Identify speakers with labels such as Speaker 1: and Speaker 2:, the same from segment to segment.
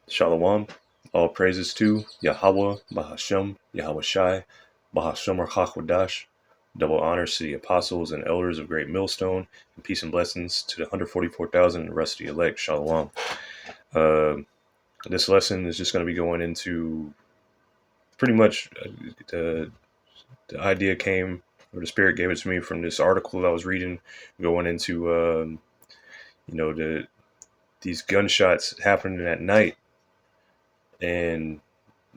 Speaker 1: Shalom. All praises to Yahweh, Bahashem, Yahweh Shai, Bahashem Hakwadash. Double honors to the apostles and elders of Great Millstone, and peace and blessings to the 144,000 and the rest of the elect. Shalom. Uh, this lesson is just going to be going into pretty much the idea came, or the spirit gave it to me from this article I was reading, going into these gunshots happening at night, and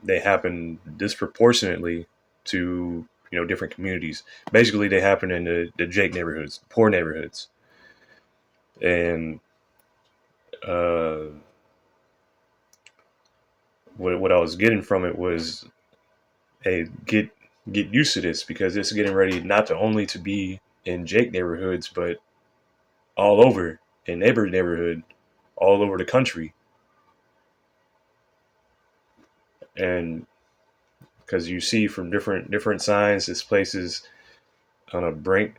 Speaker 1: they happen disproportionately to different communities. Basically, they happen in the Jake neighborhoods, poor neighborhoods, and uh, what I was getting from it was, hey, get used to this, because it's getting ready not to only to be in Jake neighborhoods, but all over in every neighborhood, all over the country, and because you see from different signs, this place is on the brink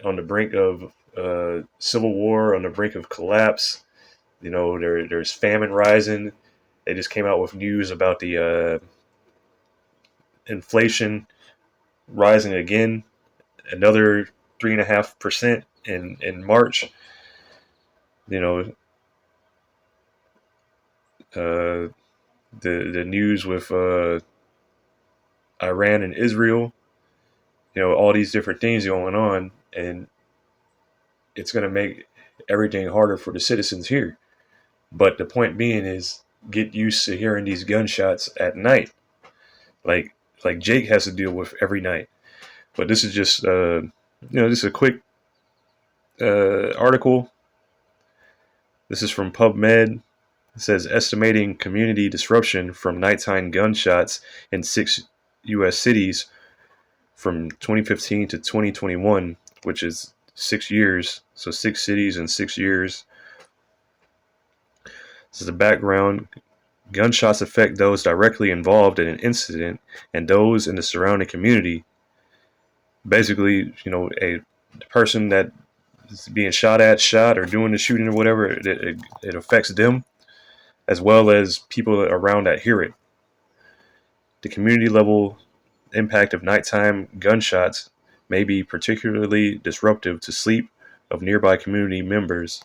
Speaker 1: of civil war, on the brink of collapse. There's famine rising. They just came out with news about the inflation rising again, another 3.5% in March. You know, the news with Iran and Israel. All these different things going on, and it's going to make everything harder for the citizens here. But the point being is, get used to hearing these gunshots at night, like Jake has to deal with every night. But this is just this is a quick article. This is from PubMed. It says estimating community disruption from nighttime gunshots in 6 U.S. cities from 2015 to 2021, which is 6 years. So 6 cities in 6 years. This is the background. Gunshots affect those directly involved in an incident and those in the surrounding community. Basically, a person that is being shot or doing the shooting or whatever, it affects them as well as people around that hear it. The community level impact of nighttime gunshots may be particularly disruptive to sleep of nearby community members.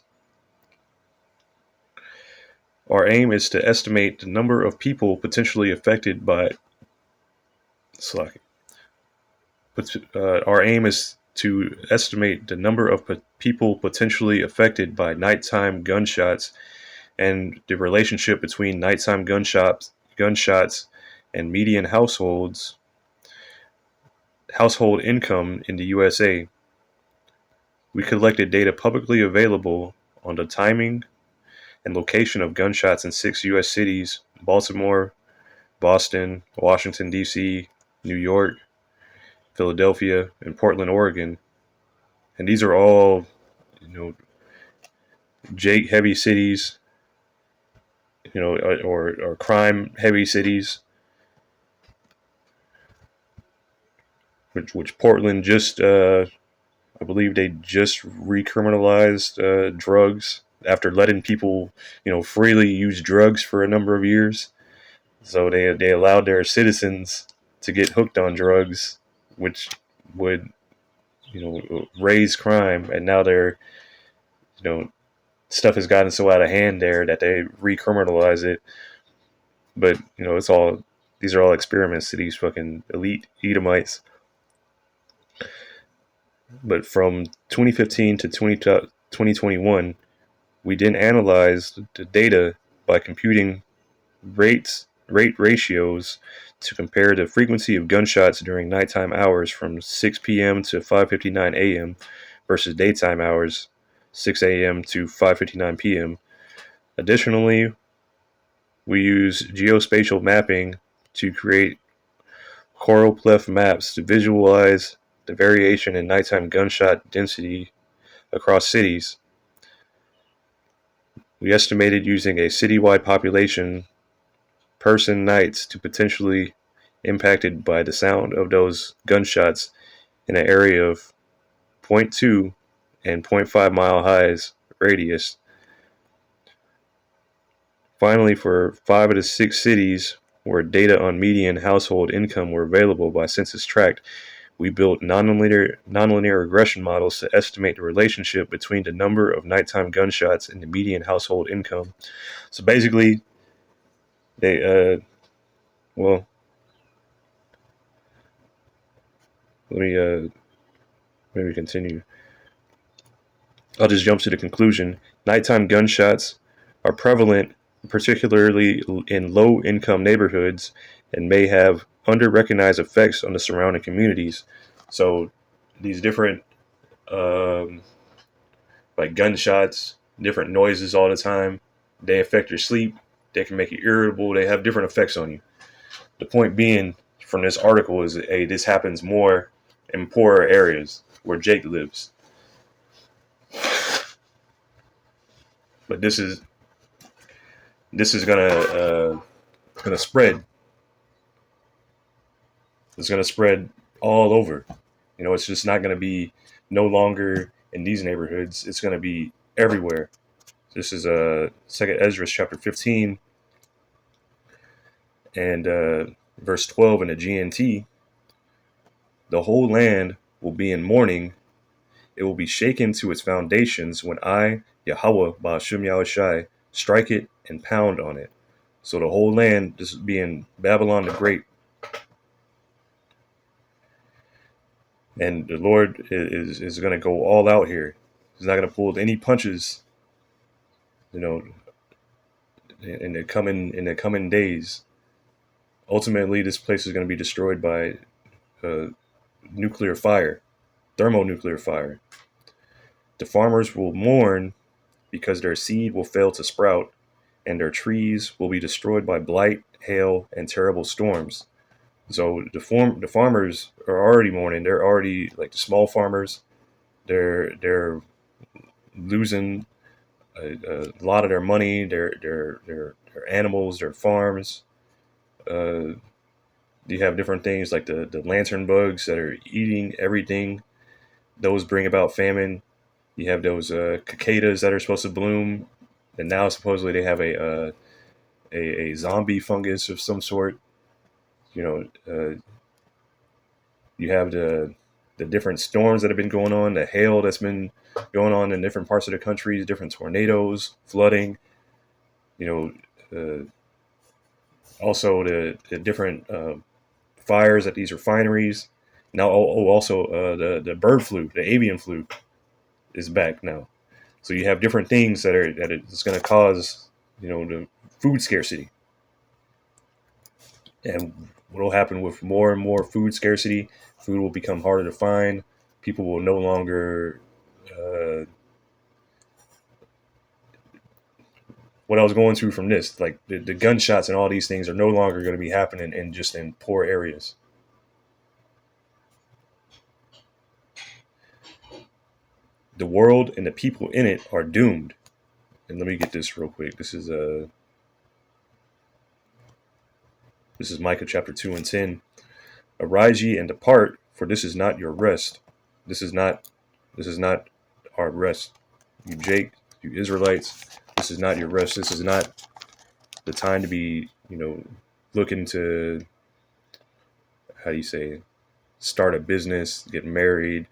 Speaker 1: Our aim is to estimate the number of people potentially affected by our aim is to estimate the number of people potentially affected by nighttime gunshots and the relationship between nighttime gunshots and median household income in the USA. We collected data publicly available on the timing and location of gunshots in 6 U.S. cities: Baltimore, Boston, Washington, D.C., New York, Philadelphia, and Portland, Oregon. And these are all, Jake heavy cities, or crime heavy cities, which Portland just, I believe they just recriminalized drugs after letting people, freely use drugs for a number of years. So they allowed their citizens to get hooked on drugs, which would, raise crime. And now they're, stuff has gotten so out of hand there that they recriminalize it. But, these are all experiments to these fucking elite Edomites. But from 2015 to 2021, we then analyzed the data by computing rate ratios to compare the frequency of gunshots during nighttime hours from 6 p.m. to 5:59 a.m. versus daytime hours 6 a.m. to 5:59 p.m. Additionally, we use geospatial mapping to create choropleth maps to visualize the variation in nighttime gunshot density across cities. We estimated using a citywide population person nights to potentially impacted by the sound of those gunshots in an area of zero point 0.2 and 0.5 mile highs radius. Finally, for 5 of the 6 cities where data on median household income were available by census tract, we built nonlinear regression models to estimate the relationship between the number of nighttime gunshots and the median household income. So basically, they well, let me maybe continue. I'll just jump to the conclusion. Nighttime gunshots are prevalent, particularly in low income neighborhoods, and may have under recognized effects on the surrounding communities. So these different um, like gunshots, different noises all the time, they affect your sleep. They can make you irritable. They have different effects on you. The point being from this article is, hey, this happens more in poorer areas where Jake lives. But this is gonna spread. It's gonna spread all over. It's just not gonna be no longer in these neighborhoods. It's gonna be everywhere. This is Second Ezra chapter 15 and verse 12 in the GNT. The whole land will be in mourning. It will be shaken to its foundations when I, Yahweh, Ba'ashim Yahushai, strike it and pound on it. So the whole land, this being Babylon the Great, and the Lord is going to go all out here. He's not going to pull any punches, you know, in the coming days. Ultimately, this place is going to be destroyed by nuclear fire, thermonuclear fire. The farmers will mourn because their seed will fail to sprout, and their trees will be destroyed by blight, hail, and terrible storms. So the farmers are already mourning. They're already like the small farmers. They're losing a lot of their money, their animals, their farms. You have different things like the lantern bugs that are eating everything. Those bring about famine. You have those cicadas that are supposed to bloom, and now supposedly they have a zombie fungus of some sort. You have the different storms that have been going on, the hail that's been going on in different parts of the country, different tornadoes, flooding. You know, also the different fires at these refineries. Now, also the bird flu, the avian flu, is back now. So you have different things that it's going to cause, the food scarcity. And what will happen with more and more food scarcity? Food will become harder to find. People will no longer. What I was going to from this, like the gunshots and all these things, are no longer going to be happening in poor areas. The world and the people in it are doomed. And let me get this real quick. This is Micah chapter 2 and 10. Arise ye and depart, for this is not your rest. This is not our rest. You Jake, you Israelites, this is not your rest. This is not the time to be, looking to, how do you say, start a business, get married,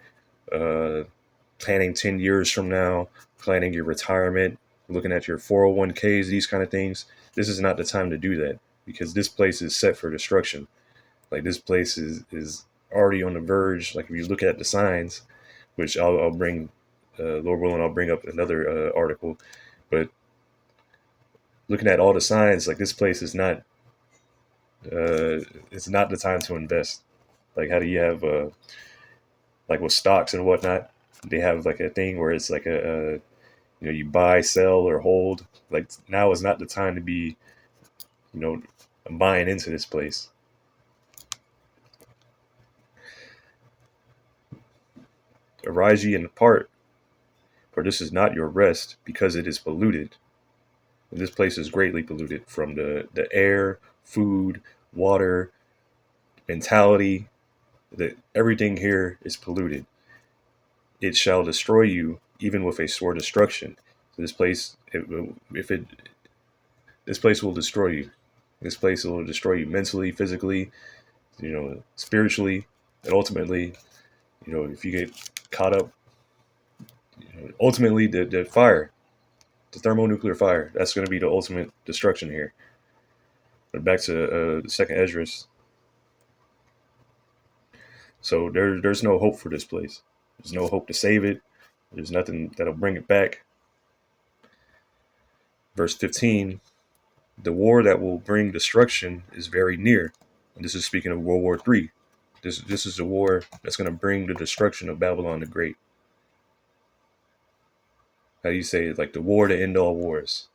Speaker 1: planning 10 years from now, planning your retirement, looking at your 401ks, these kind of things. This is not the time to do that, because this place is set for destruction. Like, this place is already on the verge. Like, if you look at the signs, which I'll bring, Lord willing, I'll bring up another article. But looking at all the signs, like, this place is not, it's not the time to invest. Like, how do you have, like with stocks and whatnot, they have like a thing where it's like you buy, sell, or hold. Like, now is not the time to be, buying into this place. Arise ye and depart, for this is not your rest, because it is polluted. And this place is greatly polluted from the air, food, water, mentality. Everything here is polluted. It shall destroy you, even with a sore destruction. So this place, if it This place will destroy you. This place will destroy you mentally, physically, spiritually, and ultimately, if you get caught up, ultimately the fire, the thermonuclear fire, that's going to be the ultimate destruction here. But back to the second Esdras. So there's no hope for this place. There's no hope to save it. There's nothing that'll bring it back. Verse 15, the war that will bring destruction is very near. And this is speaking of World War III. This is the war that's going to bring the destruction of Babylon the Great. How do you say it? Like the war to end all wars.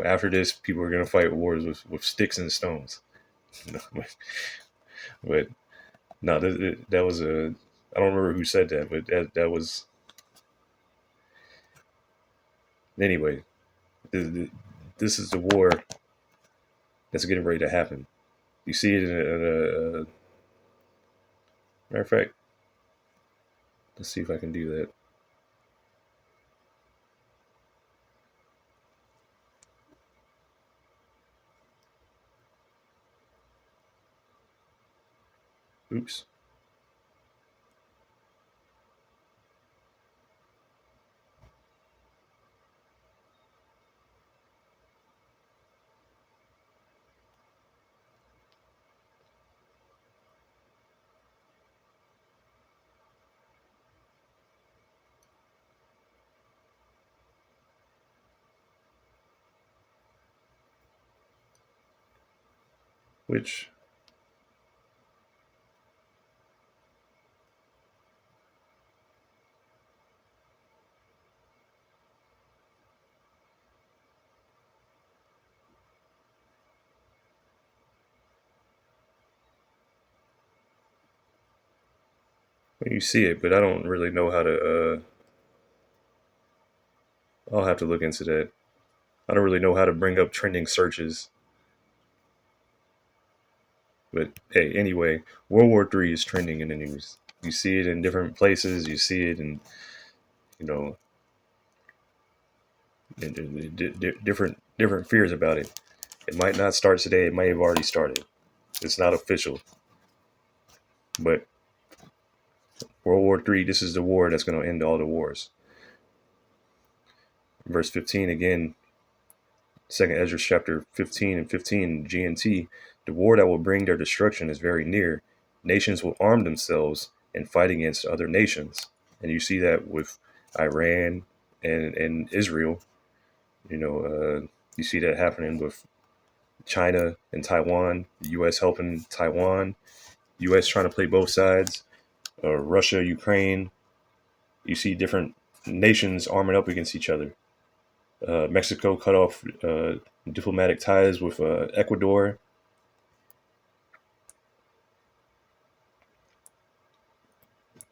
Speaker 1: After this, people are going to fight wars with sticks and stones. But no, that was a. I don't remember who said that, but that was. Anyway, this is the war that's getting ready to happen. You see it in a matter of fact. Let's see if I can do that. Oops. Which you see it, but I don't really know how to. I'll have to look into that. I don't really know how to bring up trending searches. But hey, anyway, World War III is trending in the news. You see it in different places. You see it in, you know, different fears about it. It might not start today. It might have already started. It's not official. But World War III, this is the war that's going to end all the wars. Verse 15 again, Second Ezra chapter 15 and 15 GNT. The war that will bring their destruction is very near. Nations will arm themselves and fight against other nations. And you see that with Iran and Israel. You see that happening with China and Taiwan, the U.S. helping Taiwan, U.S. trying to play both sides, Russia, Ukraine. You see different nations arming up against each other. Mexico cut off diplomatic ties with Ecuador.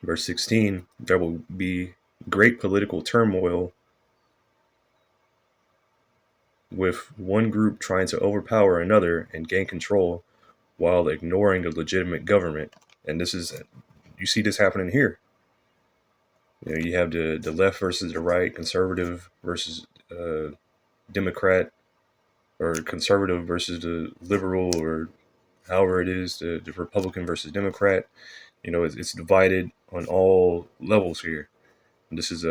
Speaker 1: Verse 16, there will be great political turmoil with one group trying to overpower another and gain control while ignoring the legitimate government. And you see this happening here. You have the left versus the right, conservative versus Democrat, or conservative versus the liberal, or however it is, the Republican versus Democrat. It's divided on all levels here. And this is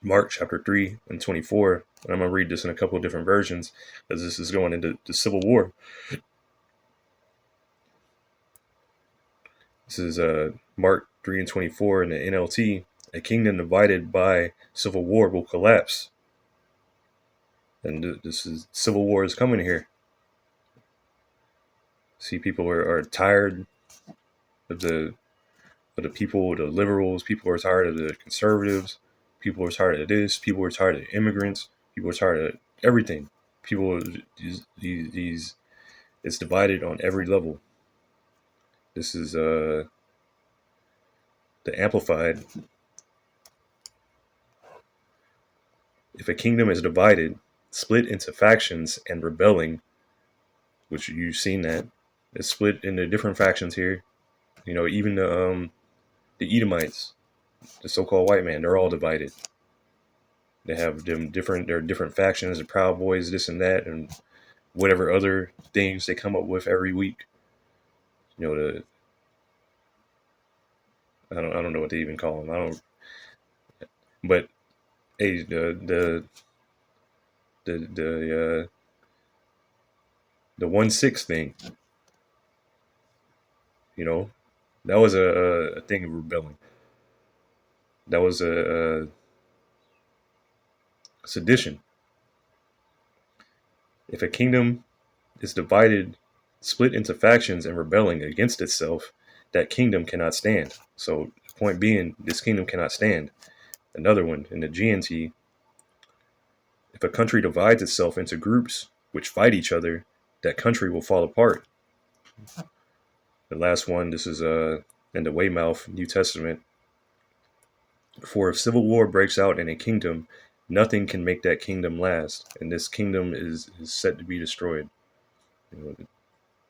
Speaker 1: Mark chapter 3 and 24. And I'm going to read this in a couple of different versions as this is going into the Civil War. This is Mark 3 and 24 in the NLT. A kingdom divided by civil war will collapse. And this is civil war is coming here. See, people are tired of the people, the liberals. People are tired of the conservatives. People are tired of this. People are tired of immigrants. People are tired of everything. People, these it's divided on every level. This is the Amplified. If a kingdom is divided, split into factions and rebelling, which you've seen that, it's split into different factions here. Even the Edomites, the so-called white man, they're all divided. They have them different. There are different factions, the Proud Boys, this and that, and whatever other things they come up with every week. You know, I don't know what they even call them. I don't. But hey, the 1-6 thing, you know, that was a thing of rebelling. That was a sedition. If a kingdom is divided, split into factions, and rebelling against itself, that kingdom cannot stand. So, the point being, this kingdom cannot stand. Another one in the GNT: if a country divides itself into groups which fight each other, that country will fall apart. The last one, this is in the Weymouth New Testament. For if civil war breaks out in a kingdom, nothing can make that kingdom last, and this kingdom is set to be destroyed. You know,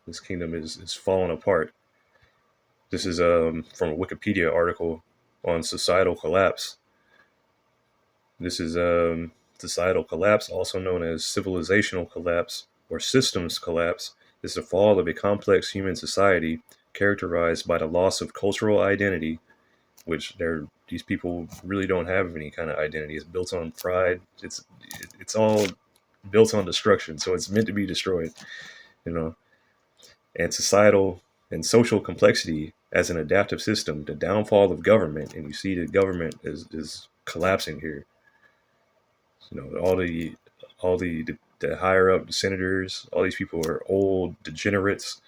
Speaker 1: this kingdom is falling apart. This is from a Wikipedia article on societal collapse. This is societal collapse, also known as civilizational collapse or systems collapse, is the fall of a complex human society characterized by the loss of cultural identity, which these people really don't have any kind of identity. It's built on pride. It's all built on destruction, so it's meant to be destroyed, you know. And societal and social complexity as an adaptive system, the downfall of government, and you see the government is collapsing here. You know, the higher up the senators, all these people are old degenerates,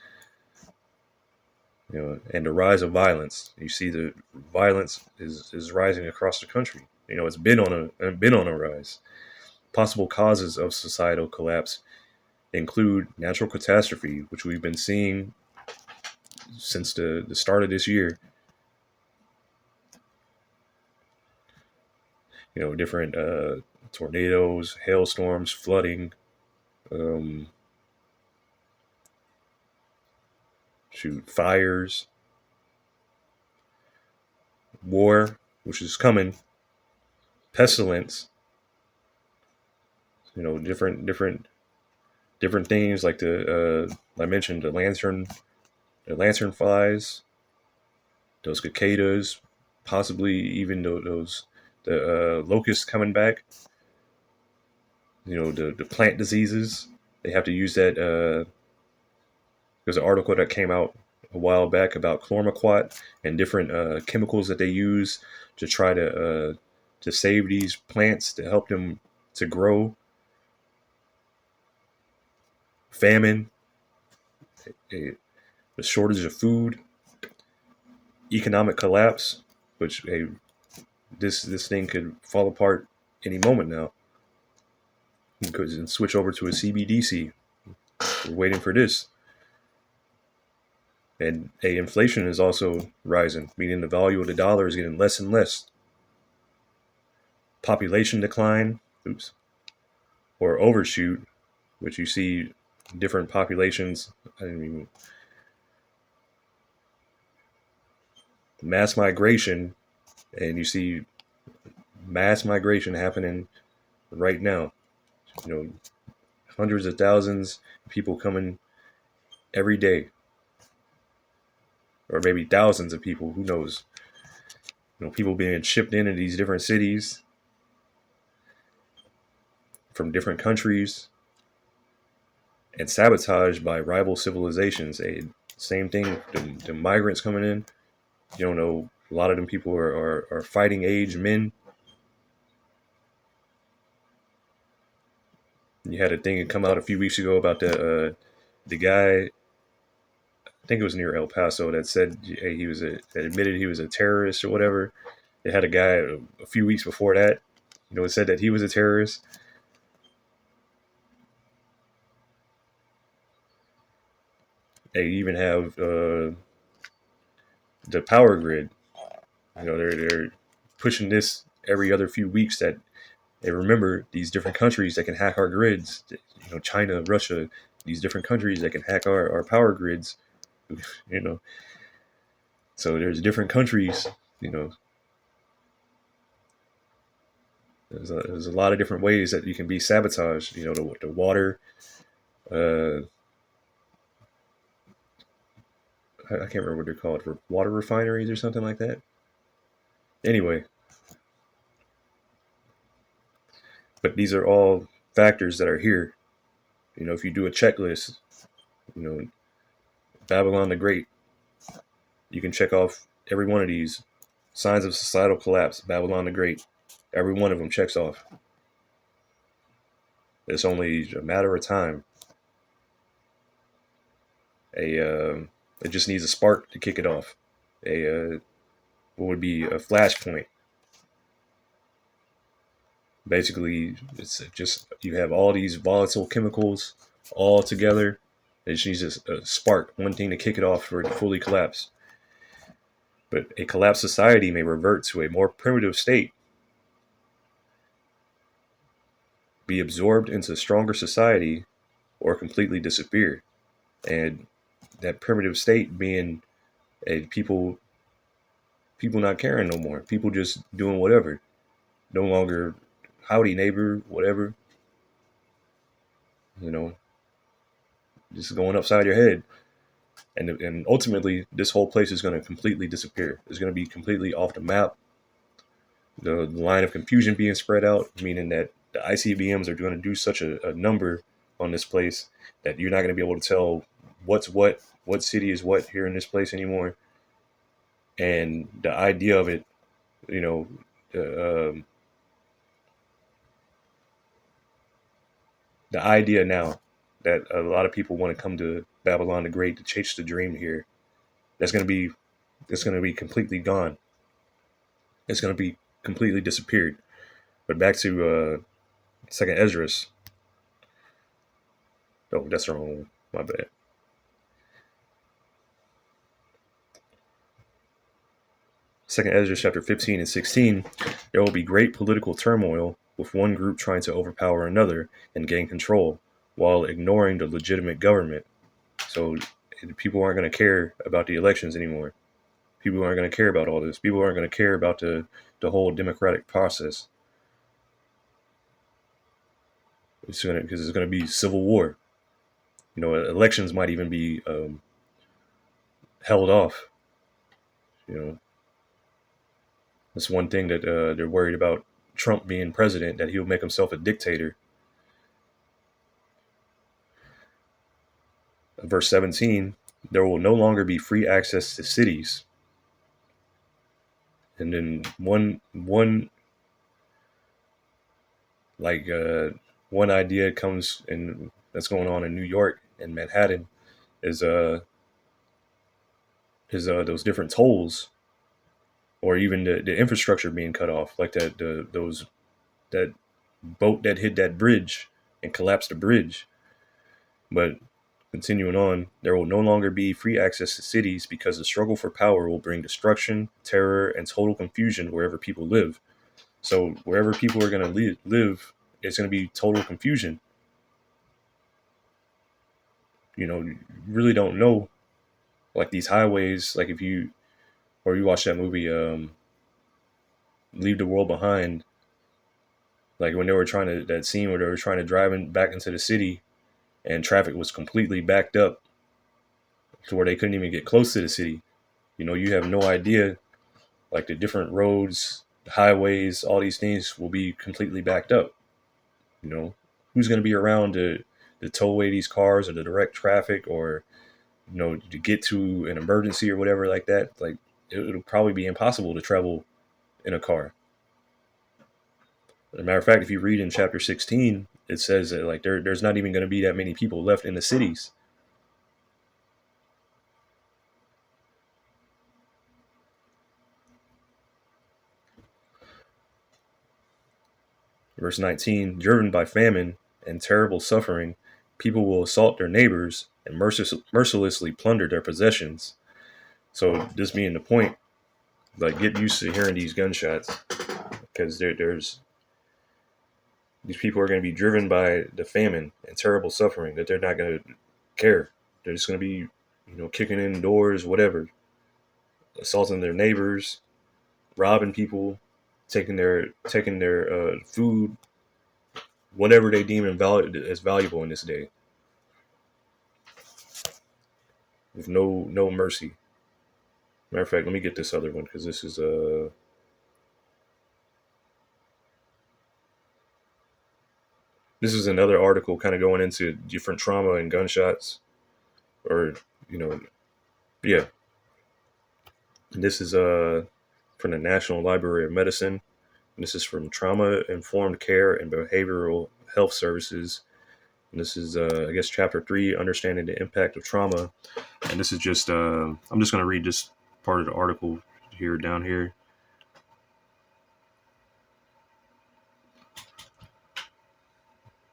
Speaker 1: you know, and the rise of violence. You see the violence is rising across the country. You know, it's been on a rise. Possible causes of societal collapse include natural catastrophe, which we've been seeing since the start of this year. You know, different tornadoes, hailstorms, flooding, um, fires, war, which is coming, pestilence. You know, different things like the I mentioned the lantern flies, those cicadas, possibly even those the locusts coming back. You know, the plant diseases. They have to use that. There's an article that came out a while back about chlormequat and different chemicals that they use to try to save these plants to help them to grow. Famine, a shortage of food, economic collapse, which this thing could fall apart any moment now. Because and switch over to a CBDC. We're waiting for this. And inflation is also rising, meaning the value of the dollar is getting less and less. Population decline, or overshoot, which you see different populations. I mean, mass migration, and you see mass migration happening right now. You know, hundreds of thousands of people coming every day, or maybe thousands of people. Who knows? You know, people being shipped into these different cities from different countries and sabotaged by rival civilizations. Same thing. The migrants coming in. You don't know. A lot of them people are fighting age men. You had a thing come out a few weeks ago about the guy. I think it was near El Paso that said that admitted he was a terrorist or whatever. They had a guy a few weeks before that, you know, it said that he was a terrorist. They even have the power grid. You know, they're pushing this every other few weeks that they remember these different countries that can hack our grids. You know, China, Russia, these different countries that can hack our power grids. You know, so there's different countries. You know, There's a lot of different ways that you can be sabotaged. You know, the water. Uh, I can't remember what they're called, for water refineries or something like that. Anyway, but these are all factors that are here. You know, if you do a checklist, you know, Babylon the Great, you can check off every one of these signs of societal collapse. Babylon the Great, every one of them checks off. It's only a matter of time. A it just needs a spark to kick it off. A what would be a flashpoint. Basically, it's just you have all these volatile chemicals all together. It just needs a spark, one thing to kick it off for it to fully collapse. But a collapsed society may revert to a more primitive state, be absorbed into a stronger society, or completely disappear. And that primitive state being a people not caring no more. People just doing whatever. No longer howdy neighbor, whatever. You know, just going upside your head. And ultimately, this whole place is going to completely disappear. It's going to be completely off the map. The line of confusion being spread out, meaning that the ICBMs are going to do such a number on this place that you're not going to be able to tell what's what city is what here in this place anymore. And the idea of it, you know, the idea now that a lot of people want to come to Babylon the Great to chase the dream here, that's going to be it's going to be completely gone. It's going to be completely disappeared. But back to Second Esdras. Oh, that's wrong. My bad. Second Esdras chapter 15 and 16. There will be great political turmoil, with one group trying to overpower another and gain control, while ignoring the legitimate government. So people aren't going to care about the elections anymore. People aren't going to care about all this. People aren't going to care about the whole democratic process. Because it's going to be civil war. You know, elections might even be held off. You know, that's one thing that they're worried about Trump being president, that he'll make himself a dictator. Verse 17, there will no longer be free access to cities. And then one like one idea comes in that's going on in New York and Manhattan is those different tolls, or even the infrastructure being cut off, like that boat that hit that bridge and collapsed the bridge. But continuing on, there will no longer be free access to cities because the struggle for power will bring destruction, terror, and total confusion wherever people live. So wherever people are going to live, it's going to be total confusion. You know, you really don't know, like these highways. Like if you or you watch that movie, Leave the World Behind. Like when they were trying to that scene where they were trying to drive back into the city, and traffic was completely backed up to where they couldn't even get close to the city. You know, you have no idea, like the different roads, highways, all these things will be completely backed up. You know, who's going to be around to tow away these cars or to direct traffic, or you know, to get to an emergency or whatever like that? Like it'll probably be impossible to travel in a car. As a matter of fact, if you read in chapter 16, it says that like there's not even going to be that many people left in the cities. Verse 19, driven by famine and terrible suffering, people will assault their neighbors and mercilessly plunder their possessions. So this being the point, like get used to hearing these gunshots, because there's these people are going to be driven by the famine and terrible suffering, that they're not going to care. They're just going to be, you know, kicking in doors, whatever, assaulting their neighbors, robbing people. taking their food, whatever they deem as valuable in this day, with no mercy. Matter of fact, let me get this other one because this is another article kind of going into different trauma and gunshots, or you know, yeah. And this is from the National Library of Medicine. And this is from Trauma Informed Care and Behavioral Health Services. And this is, I guess, Chapter 3, Understanding the Impact of Trauma. And this is just, I'm just going to read this part of the article here, down here.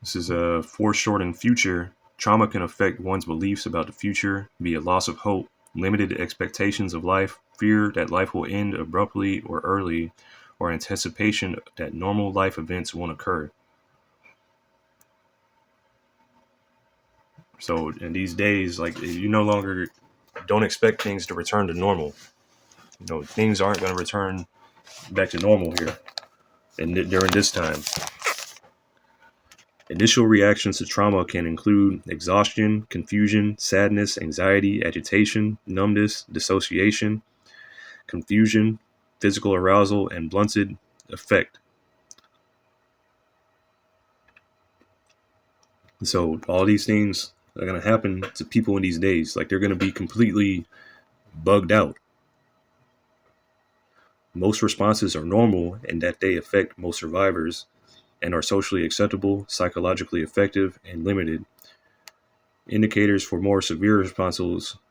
Speaker 1: This is a foreshortened future. Trauma can affect one's beliefs about the future, be a loss of hope, limited expectations of life, fear that life will end abruptly or early, or anticipation that normal life events won't occur. So in these days, like, you no longer don't expect things to return to normal. Things aren't going to return back to normal here and during this time. Initial reactions to trauma can include exhaustion, confusion, sadness, anxiety, agitation, numbness, dissociation, confusion, physical arousal, and blunted affect. So all these things are going to happen to people in these days. Like, they're going to be completely bugged out. Most responses are normal in that they affect most survivors and are socially acceptable, psychologically effective, and limited. Indicators for more severe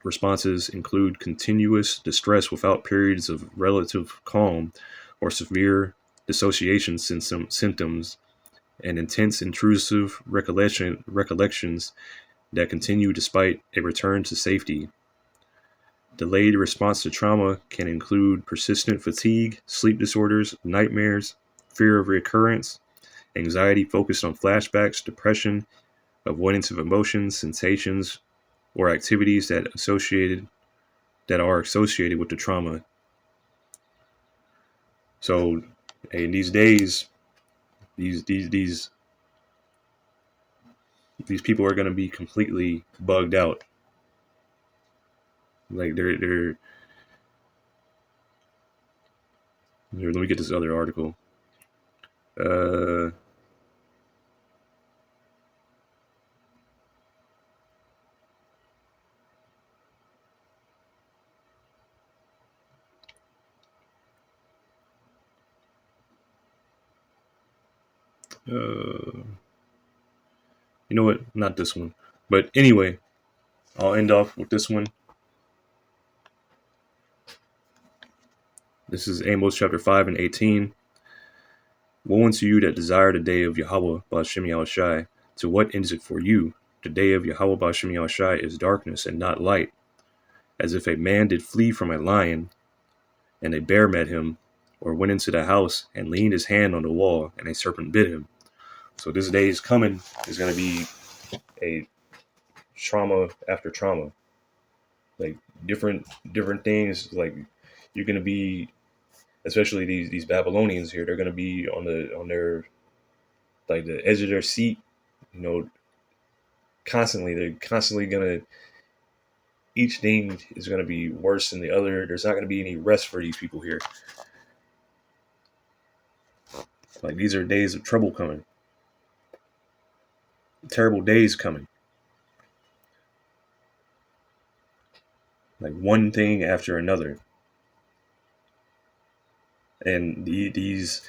Speaker 1: responses include continuous distress without periods of relative calm or severe dissociation symptoms, and intense intrusive recollections that continue despite a return to safety. Delayed response to trauma can include persistent fatigue, sleep disorders, nightmares, fear of recurrence, anxiety focused on flashbacks, depression, avoidance of emotions, sensations, or activities that are associated with the trauma. So in these days, these people are going to be completely bugged out. Like, they're let me get this other article. You know what? Not this one. But anyway, I'll end off with this one. This is Amos chapter 5 and 18. Woe unto you that desire the day of Yahweh Ba'ashem Yahushai. To what is it for you? The day of Yahweh Ba'ashem Yahushai is darkness and not light. As if a man did flee from a lion, and a bear met him, or went into the house and leaned his hand on the wall, and a serpent bit him. So this day is coming. Is going to be a trauma after trauma. Like, different things. Like, you're going to be, especially these Babylonians here, they're going to be on their, like, the edge of their seat, constantly. They're constantly going to, each thing is going to be worse than the other. There's not going to be any rest for these people here. Like, these are days of trouble coming. Terrible days coming. Like, one thing after another. And these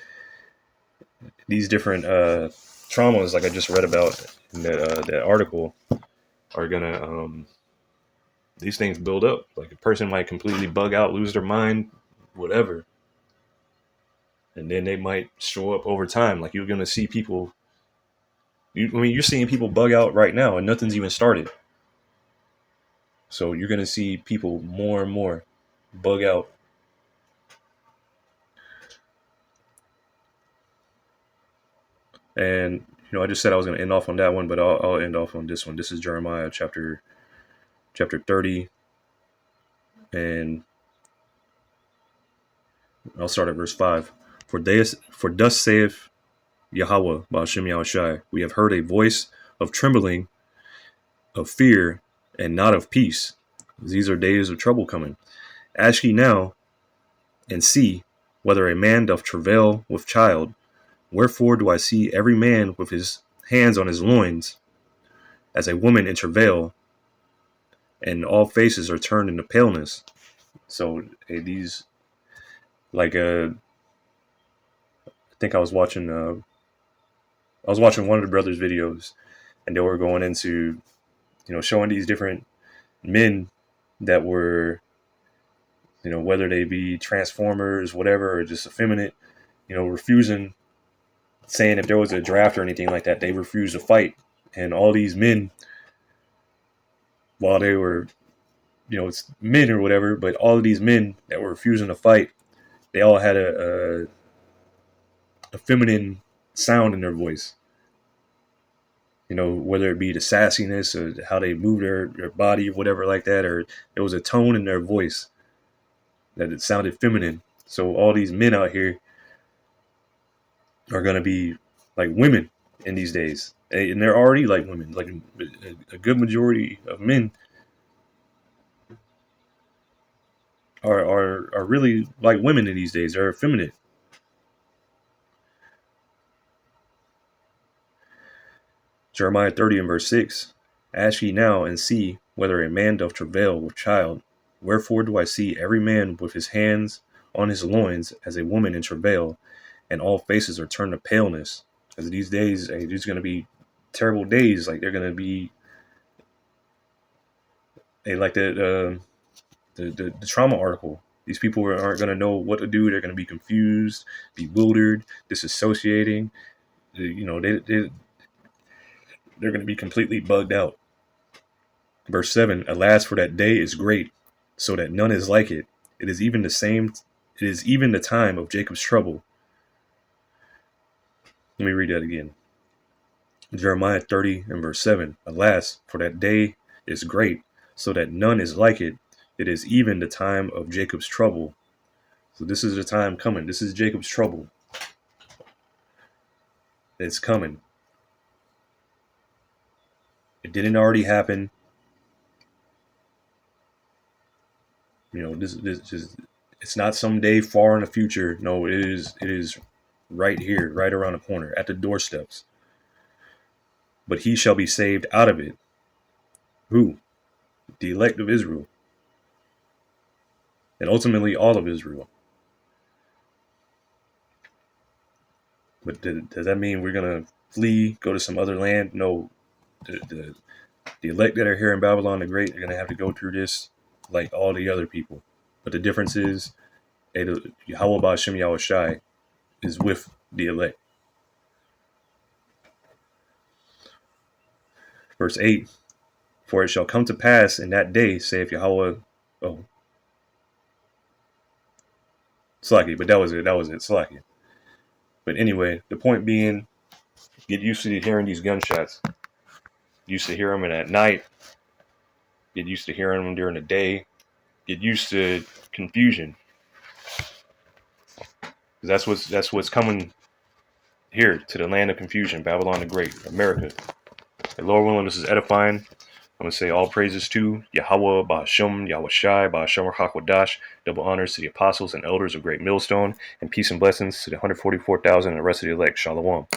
Speaker 1: different traumas, like I just read about in that article, are gonna these things build up. Like, a person might completely bug out, lose their mind, whatever, and then they might show up over time. Like, you're gonna see people. You're seeing people bug out right now, and nothing's even started. So you're gonna see people more and more bug out. And I just said I was going to end off on that one, but I'll end off on this one. This is Jeremiah chapter 30, and I'll start at verse 5. For thus saith Yahweh, Ba'ashem Yahushai, we have heard a voice of trembling, of fear, and not of peace. These are days of trouble coming. Ask ye now, and see whether a man doth travail with child. Wherefore do I see every man with his hands on his loins, as a woman in travail, and all faces are turned into paleness. So these, like, I think I was watching one of the brothers' videos, and they were going into, showing these different men that were, whether they be transformers, whatever, or just effeminate, refusing, saying if there was a draft or anything like that, they refused to fight. And all these men, while they were, it's men or whatever, but all of these men that were refusing to fight, they all had a feminine sound in their voice. Whether it be the sassiness or how they move their body or whatever like that, or there was a tone in their voice that it sounded feminine. So all these men out here are going to be like women in these days. And they're already like women. Like a good majority of men are really like women in these days. They're effeminate. Jeremiah 30 and verse 6. Ask ye now and see whether a man doth travail with child. Wherefore do I see every man with his hands on his loins as a woman in travail, and all faces are turned to paleness. Because these days, there's going to be terrible days. Like they're going to be like the trauma article. These people aren't going to know what to do. They're going to be confused, bewildered, disassociating. They're going to be completely bugged out. Verse 7, alas, for that day is great, so that none is like it. It is even the time of Jacob's trouble. Let me read that again. Jeremiah 30 and verse 7, alas, for that day is great, so that none is like it. It is even the time of Jacob's trouble. So this is the time coming. This is Jacob's trouble. It's coming. It didn't already happen. This just, it's not someday far in the future. No, it is right here, right around the corner, at the doorsteps. But he shall be saved out of it. Who? The elect of Israel. And ultimately all of Israel. But does that mean we're going to flee, go to some other land? No. The elect that are here in Babylon the Great are going to have to go through this like all the other people. But the difference is Yahweh Ba'ashem Yahushai is with the elect. Verse 8, for it shall come to pass in that day, saith Yahweh. Oh, Slacky, but that was it. Slacky. But anyway, the point being, get used to hearing these gunshots. Used to hear them at night. Get used to hearing them during the day. Get used to confusion. That's what's coming here to the land of confusion, Babylon the Great, America. And Lord willing, this is edifying. I'm going to say all praises to Yahweh, Ba'ashem, Yahushai, Ba'ashem HaKodash, double honors to the apostles and elders of Great Millstone, and peace and blessings to the 144,000 and the rest of the elect. Shalom.